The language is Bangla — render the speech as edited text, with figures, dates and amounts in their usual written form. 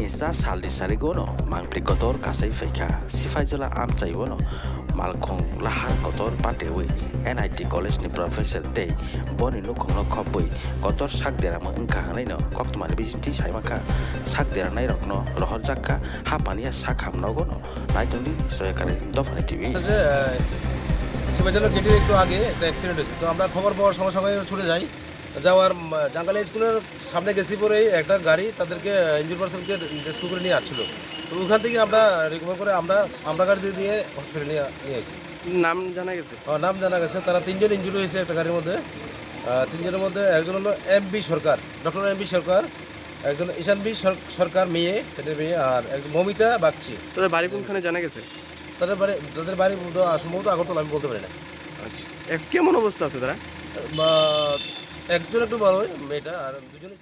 Misa saldi sarigono mangpri kotor kasai faika sifaijala am chaibono malkhong lahar kotor patewi NIT college ni professor tei boni nukhongno khopui kotor sakdera mo engka hanaino koktmani bisinti saimaka sakdera nai rokno rohor jakka hapania sakhamnogono naitoni soyakari dofani TV Sepahijala গেটের একটু আগে একটা অ্যাক্সিডেন্ট হয়েছে, তো আমরা খবর পাওয়ার সঙ্গে সঙ্গে ছুটে যাই। যাওয়ার জাঙ্গালা স্কুলের সামনে গেছি পরেই একটা গাড়ি তাদেরকে ইঞ্জুর পার্সনকে রেস্কিউ করে নিয়ে আসছিলো। তো ওখান থেকে আমরা রিকভার করে আমরা গাড়ি দিয়ে হসপিটালে নিয়ে আসি। নাম জানা গেছে? নাম জানা গেছে, তারা 3 জন ইঞ্জুরি হয়েছে একটা গাড়ির মধ্যে। 3 জনের মধ্যে একজন হলো MB সরকার, ডক্টর MB সরকার, একজন ঈশান বি সরকার মেয়ে, আর একজন মমিতা বাগচি। তাদের বাড়ি কোনখানে জানা গেছে? তাদের বাড়ি সম্ভবত আগরতলা, আমি বলতে পারি না। আচ্ছা, কেমন অবস্থা আছে তারা? একজন একটু বড়, মেয়েটা, আর দুজনে